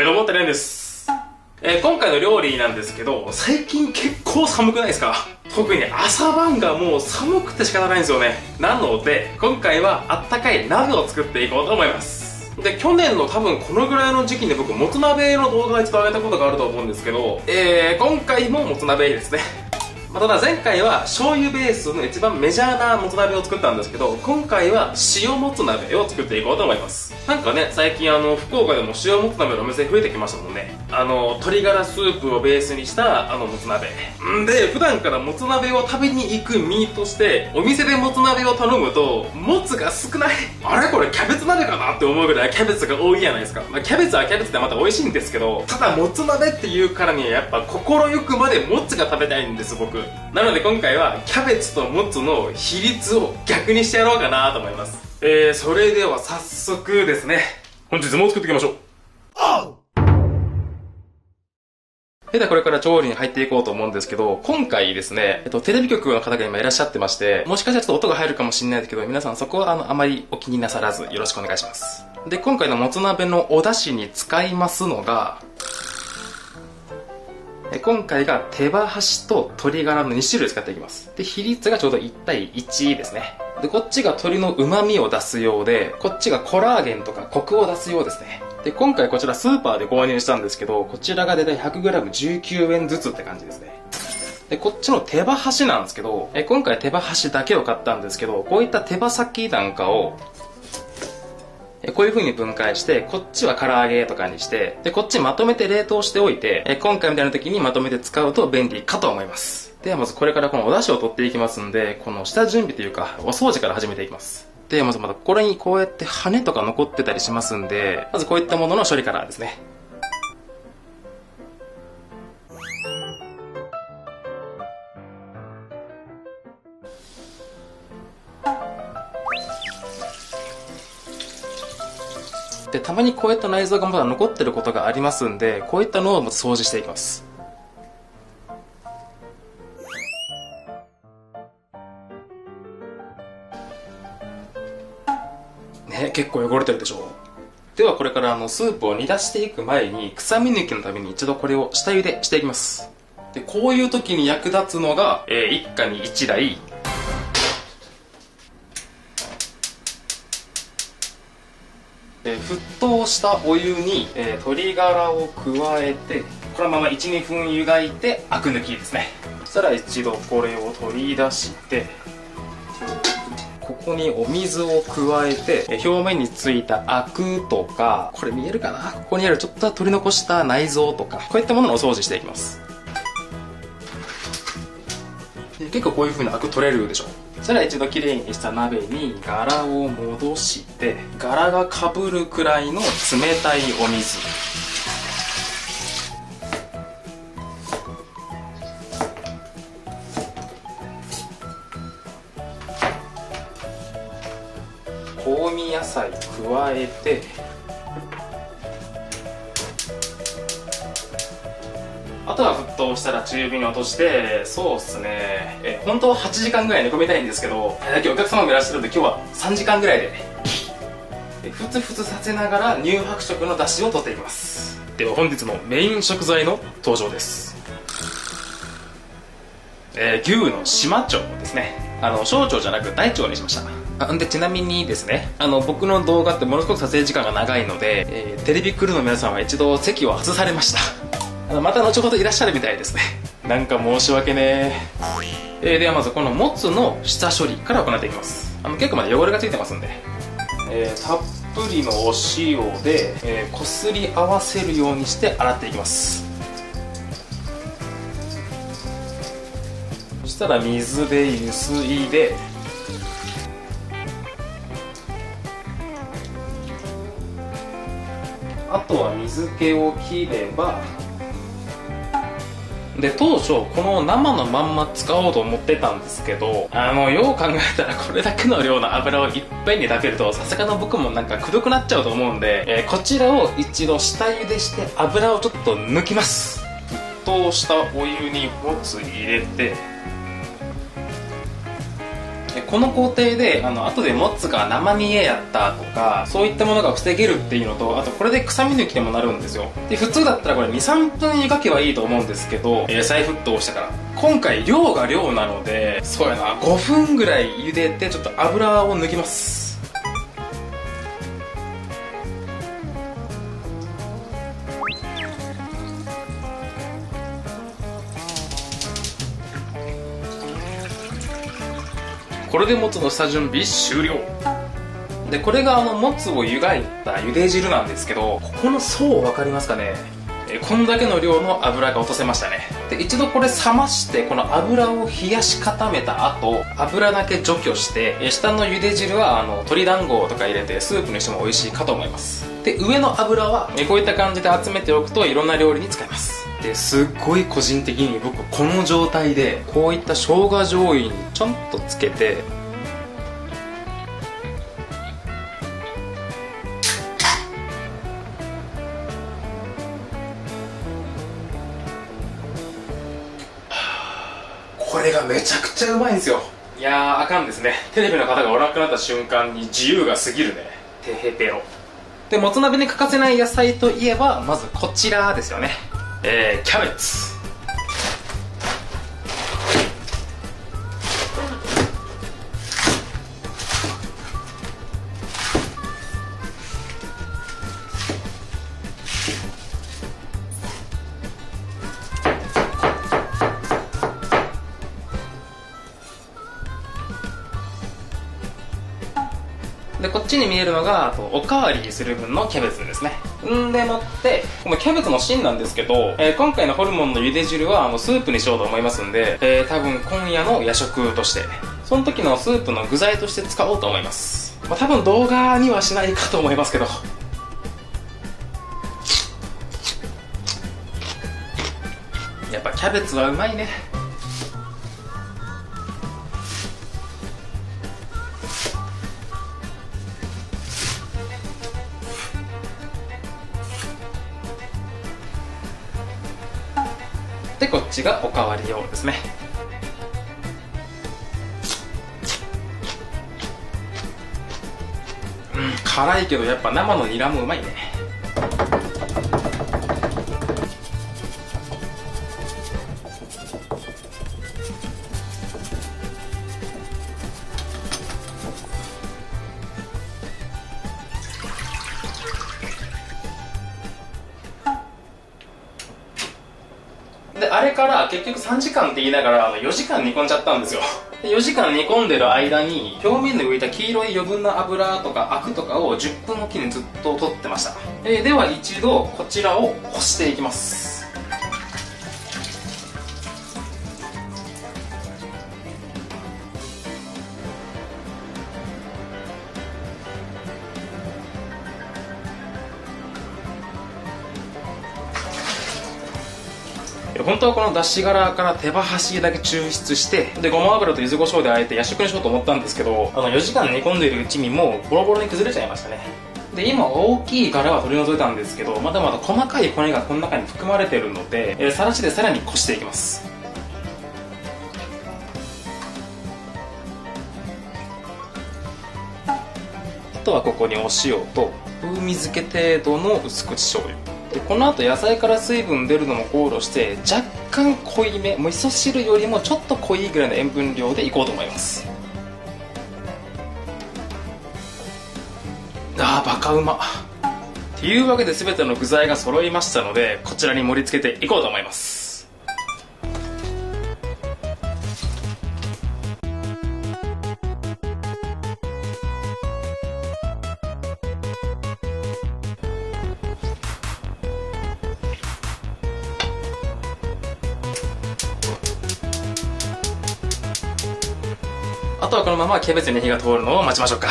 どうも、てれんです。今回の料理なんですけど、最近結構寒くないですか？特に朝晩がもう寒くて仕方ないんですよね。なので、今回はあったかい鍋を作っていこうと思います。で、去年の多分このぐらいの時期に僕、もつ鍋の動画を一度上げたことがあると思うんですけど、今回ももつ鍋ですね。ただ前回は醤油ベースの一番メジャーなもつ鍋を作ったんですけど、今回は塩もつ鍋を作っていこうと思います。なんかね、最近福岡でも塩もつ鍋のお店増えてきましたもんね。鶏ガラスープをベースにしたもつ鍋。んで、普段からもつ鍋を食べに行く身として、お店でもつ鍋を頼むと、もつが少ない。あれこれキャベツ鍋かなって思うぐらいキャベツが多いじゃないですか。キャベツはキャベツでまた美味しいんですけど、ただもつ鍋っていうからにはやっぱ心ゆくまでもつが食べたいんです、僕。なので今回はキャベツともつの比率を逆にしてやろうかなと思います。それでは早速ですね、本日も作っていきましょう。ではこれから調理に入っていこうと思うんですけど、今回ですね、テレビ局の方が今いらっしゃってまして、もしかしたらちょっと音が入るかもしれないですけど、皆さんそこはあまりお気になさらずよろしくお願いします。で、今回のもつ鍋のお出汁に使いますのが、今回が手羽端と鶏ガラの2種類使っていきます。で、比率がちょうど1対1ですね。で、こっちが鶏の旨味を出すようで、こっちがコラーゲンとかコクを出すようですね。で、今回こちらスーパーで購入したんですけど、こちらがだいたい 100g19 円ずつって感じですね。で、こっちの手羽端なんですけど、今回手羽端だけを買ったんですけど、こういった手羽先なんかをこういう風に分解して、こっちは唐揚げとかにして、で、こっちまとめて冷凍しておいて、今回みたいな時にまとめて使うと便利かと思います。ではまずこれからこのお出汁を取っていきますんで、この下準備というか、お掃除から始めていきます。ではまずこれにこうやって羽とか残ってたりしますんで、まずこういったものの処理からですね。で、たまにこういった内臓がまだ残ってることがありますんで、こういったのをまず掃除していきます。ね、結構汚れてるでしょう。ではこれからスープを煮出していく前に、臭み抜きのために一度これを下茹でしていきます。で、こういう時に役立つのが、一家に一台、沸騰したお湯に、鶏ガラを加えて、このまま 1,2 分湯がいてアク抜きですね。そしたら一度これを取り出して、ここにお水を加えて、表面についたアクとか、これ見えるかな、ここにあるちょっと取り残した内臓とか、こういったものをお掃除していきます。結構こういう風にアク取れるでしょ。そしたら一度きれいにした鍋にガラを戻して、ガラがかぶるくらいの冷たいお水、香味野菜加えて、あとは沸騰したら中火に落として、そうっすね、本当は8時間ぐらい煮込みたいんですけど、今日お客様もいらっしゃるんで今日は3時間ぐらいでふつふつさせながら乳白色の出汁を取っていきます。では本日のメイン食材の登場です。牛の島腸ですね。小腸じゃなく大腸にしました。で、ちなみにですね、僕の動画ってものすごく撮影時間が長いので、テレビクルーの皆さんは一度席を外されました。また後ほどいらっしゃるみたいですね。なんか申し訳ねー。ではまずこのもつの下処理から行っていきます。結構まだ汚れがついてますんで、たっぷりのお塩で、こすり合わせるようにして洗っていきます。そしたら水でゆすいで、あとは水気を切れば。で、当初この生のまんま使おうと思ってたんですけど、よう考えたらこれだけの量の油をいっぺんに食べるとさすがの僕もなんかくどくなっちゃうと思うんで、こちらを一度下茹でして油をちょっと抜きます。沸騰したお湯にもつ入れて、この工程で後でもつが生煮えやったとかそういったものが防げるっていうのと、あとこれで臭み抜きにもなるんですよ。で普通だったらこれ 2,3 分湯がけばいいと思うんですけど、再沸騰したから今回量が量なので、そうやな、5分ぐらい茹でてちょっと油を抜きます。これでもつの下準備終了で、これがもつを湯がいた茹で汁なんですけど、ここの層分かりますかね。こんだけの量の油が落とせましたね。で一度これ冷まして、この油を冷やし固めた後油だけ除去して、下の茹で汁は鶏団子とか入れてスープにしても美味しいかと思います。で上の油はこういった感じで集めておくといろんな料理に使えます。ですっごい個人的に僕この状態でこういった生姜醤油にちょんとつけて、これがめちゃくちゃうまいんですよ。いやー、あかんですね。テレビの方がおらなくなった瞬間に自由が過ぎるね。てへぺろ。でもつ鍋に欠かせない野菜といえばまずこちらですよね。キャベツ。でこっちに見えるのがおかわりする分のキャベツですね。んでもってこのキャベツの芯なんですけど、今回のホルモンの茹で汁はスープにしようと思いますんで、多分今夜の夜食としてその時のスープの具材として使おうと思います。多分動画にはしないかと思いますけど、やっぱキャベツはうまいね。でこっちがおかわり用ですね。辛いけどやっぱ生のニラもうまいね。であれから結局3時間って言いながら4時間煮込んじゃったんですよ。で4時間煮込んでる間に表面で浮いた黄色い余分な油とかアクとかを10分おきにずっと取ってました。では一度こちらをこしていきます。本当はこのだし殻から手羽端だけ抽出して、でごま油と柚子胡椒であえて夜食にしようと思ったんですけど、4時間煮込んでいるうちにもうボロボロに崩れちゃいましたね。で今大きい殻は取り除いたんですけど、まだまだ細かい骨がこの中に含まれているので、さらしでさらにこしていきます。あとはここにお塩と風味付け程度の薄口醤油で、この後野菜から水分出るのも考慮して若干濃いめ、味噌汁よりもちょっと濃いぐらいの塩分量でいこうと思います。バカうまっていうわけで全ての具材が揃いましたので、こちらに盛り付けていこうと思います。あとはこのままキャベツに火が通るのを待ちましょうか。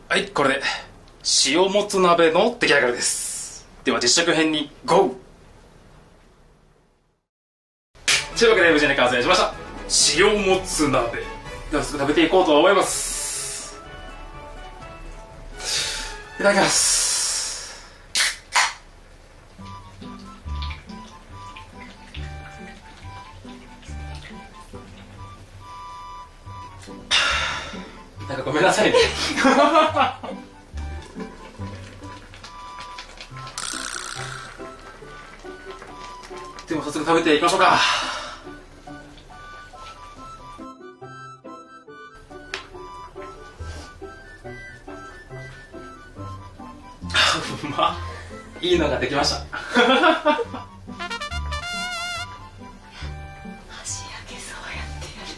はい、これで塩もつ鍋の出来上がりです。では実食編にゴー。というわけで無事に完成しました。塩もつ鍋。ではすぐ食べていこうと思います。いただきます。なんかごめんなさいね。でも早速食べていきましょうか。うまっ。いいのができました。箸焼けそうやってやる。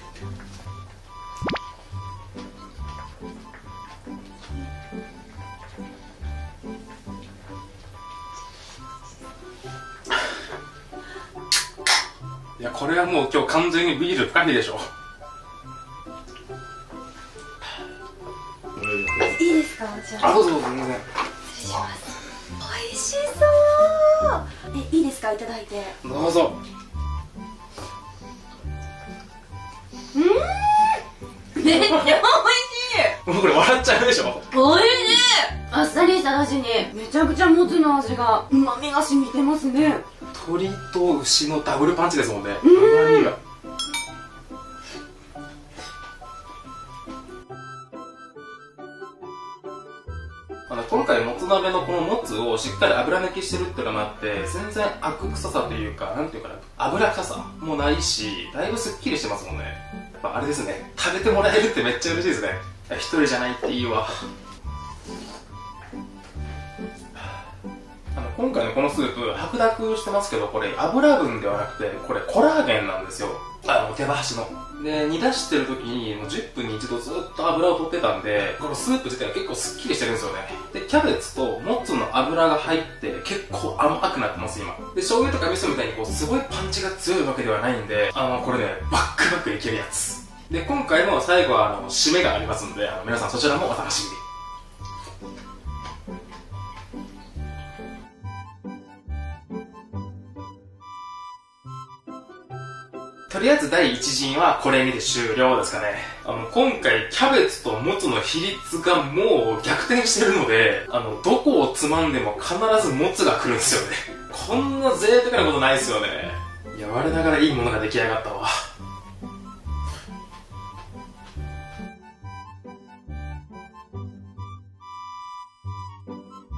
いや、これはもう今日完全にビール不可避でしょ。いいですか、じゃあ。あ、どうぞどうぞ、全然。失礼します。美味しそう。いいですか、いただいて。どうぞ。めっちゃ美味しい。もうこれ笑っちゃうでしょ。おいしい。あっさりしただしにめちゃくちゃもつの味が、旨味が染みてますね。鶏と牛のダブルパンチですもんね。旨味が。今回もつ鍋のこのもつをしっかり油抜きしてるってのもあって、全然アク臭さというか、なんていうかな、油臭さもないし、だいぶすっきりしてますもんね。やっぱあれですね、食べてもらえるってめっちゃ嬉しいですね。一人じゃないっていいわ。今回のこのスープ、白濁してますけど、これ油分ではなくて、これコラーゲンなんですよ。手羽端の。で、煮出してる時に、もう10分に一度ずっと油を取ってたんで、このスープ自体は結構スッキリしてるんですよね。で、キャベツともつの油が入って、結構甘くなってます、今。で、醤油とか味噌みたいにすごいパンチが強いわけではないんで、これね、バックバックいけるやつ。で、今回の最後は、締めがありますんで、皆さんそちらもお楽しみに。とりあえず第一陣はこれにて終了ですかね。今回キャベツともつの比率がもう逆転してるので、どこをつまんでも必ずもつが来るんですよね。こんな贅沢なことないですよね。いや、我ながらいいものが出来上がったわ。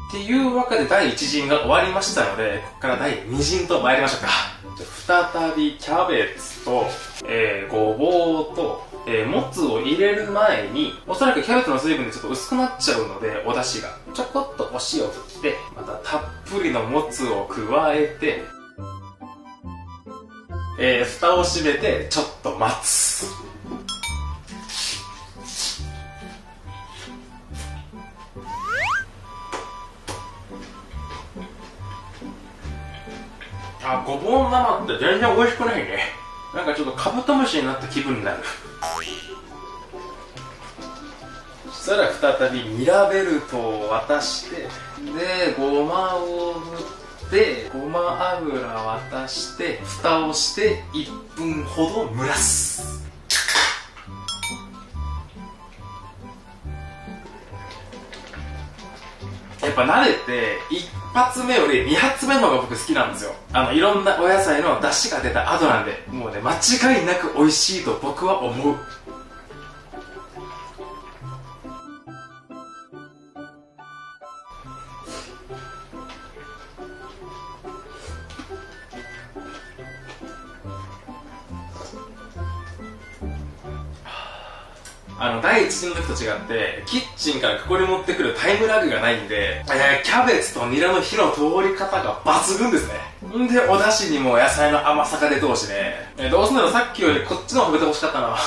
っていうわけで第一陣が終わりましたので、ここから第二陣と参りましょうか。再びキャベツと、ごぼうと、もつを入れる前に、おそらくキャベツの水分でちょっと薄くなっちゃうので、お出汁が。ちょこっとお塩を振って、またたっぷりのもつを加えて、蓋を閉めて、ちょっと待つ。ごぼうの生って全然美味しくないね。なんかちょっとカブトムシになった気分になる。そしたら再びミラベルトを渡して、で、ごまを塗って、ごま油渡して、蓋をして1分ほど蒸らす。やっぱ慣れて一発目より二発目の方が僕好きなんですよ。いろんなお野菜の出汁が出た後なんで、もうね、間違いなく美味しいと僕は思う。第一陣の時と違って、キッチンからここに持ってくるタイムラグがないんで、キャベツとニラの火の通り方が抜群ですね。んで、お出汁にも野菜の甘さが出てほしね。どうせならさっきよりこっちの方が食べてほしかったな。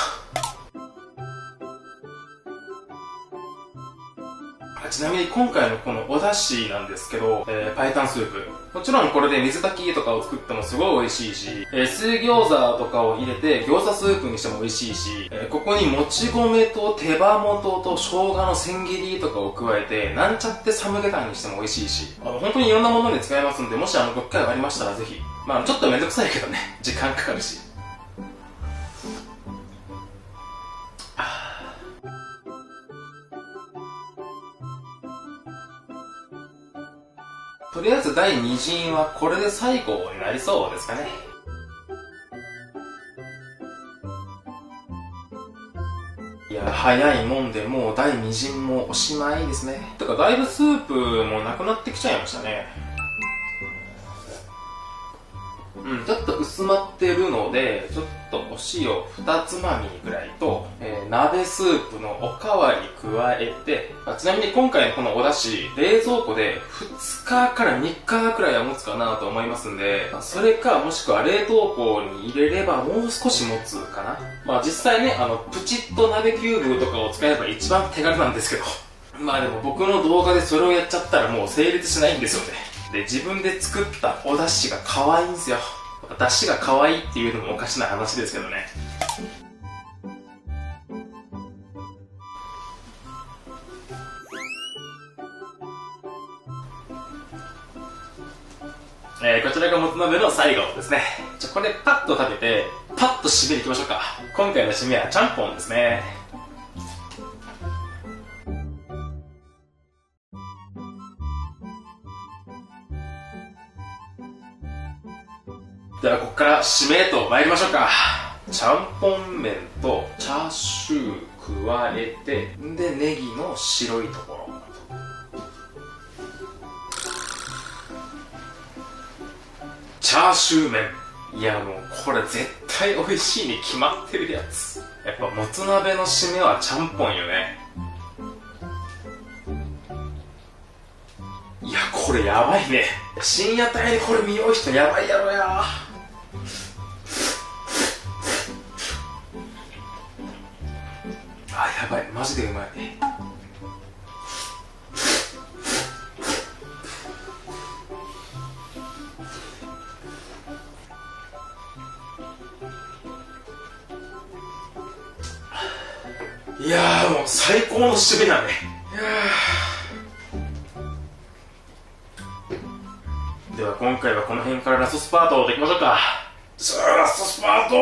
ちなみに今回のこのお出汁なんですけど、白湯スープ。もちろんこれで水炊きとかを作ってもすごい美味しいし、水餃子とかを入れて餃子スープにしても美味しいし、ここにもち米と手羽元と生姜の千切りとかを加えて、なんちゃってサムゲタンにしても美味しいし、本当にいろんなものに使えますんで、もしご機会がありましたらぜひ。ちょっとめんどくさいけどね、時間かかるし。とりあえず第2陣はこれで最後になりそうですかね。いや、早いもんでもう第2陣もおしまいですね。てか、だいぶスープもなくなってきちゃいましたね。ちょっと薄まってるので、ちょっとお塩2つまみぐらいと、鍋スープのおかわり加えて、ちなみに今回のこのお出汁、冷蔵庫で2日から3日くらいは持つかなと思いますんで、それかもしくは冷凍庫に入れればもう少し持つかな。実際ね、プチッと鍋キューブとかを使えば一番手軽なんですけど。でも僕の動画でそれをやっちゃったらもう成立しないんですよね。で、自分で作ったお出汁が可愛いんですよ。出汁が可愛いっていうのもおかしな話ですけどね。こちらがもつ鍋の最後ですね。これパッと食べて、パッと締めに行きましょうか。今回の締めはちゃんぽんですね。ではここから締めへと参りましょうか。ちゃんぽん麺とチャーシュー加えて、でネギの白いところ、チャーシュー麺。いやもうこれ絶対美味しいに決まってるやつ。やっぱもつ鍋の締めはちゃんぽんよね。いやこれやばいね。深夜帯にこれ見よう人やばいやろや。やばい、マジでうまい。いやーもう最高の締めだね。では今回はこの辺からラストスパートでいきましょうか。さあラストスパート。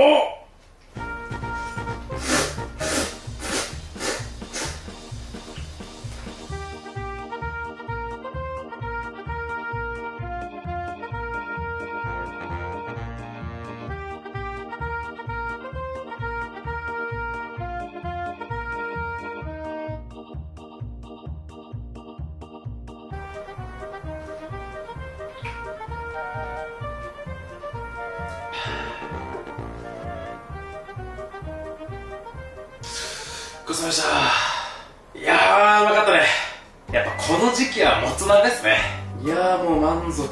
ごちそうさまでした。いやーうまかったね。やっぱこの時期はもつ鍋ですね。いやーもう満足。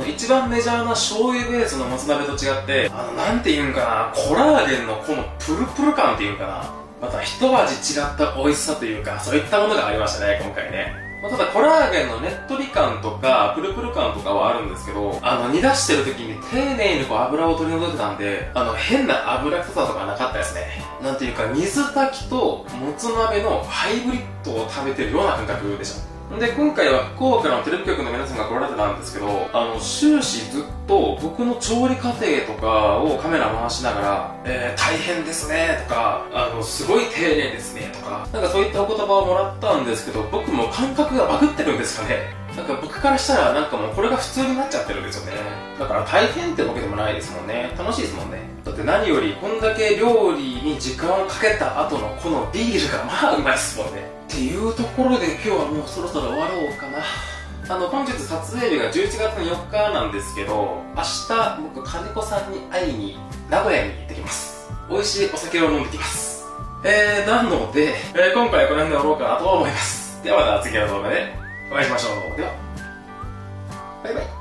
一番メジャーな醤油ベースのもつ鍋と違って、なんて言うんかな、コラーゲンのこのプルプル感っていうんかな、また一味違った美味しさというか、そういったものがありましたね、今回ね。ただコラーゲンのねっとり感とかプルプル感とかはあるんですけど、煮出してる時に丁寧にこう油を取り除いてたんで、変な油臭さとかなかったですね。なんていうか水炊きともつ鍋のハイブリッドを食べてるような感覚でした。で、今回は福岡のテレビ局の皆さんが来られてたんですけど、終始ずっと僕の調理過程とかをカメラ回しながら、大変ですねとか、すごい丁寧ですねとか、なんかそういったお言葉をもらったんですけど、僕も感覚がバグってるんですよね。なんか僕からしたらなんかもうこれが普通になっちゃってるんですよね。だから大変ってわけでもないですもんね。楽しいですもんね。だって何よりこんだけ料理に時間をかけた後のこのビールがまあうまいですもんね。っていうところで今日はもうそろそろ終わろうかな。本日撮影日が11月の4日なんですけど、明日僕金子さんに会いに名古屋に行ってきます。美味しいお酒を飲んできます。なので、今回はこの辺で終わろうかなと思います。ではまた次の動画でお会いしましょう。ではバイバイ。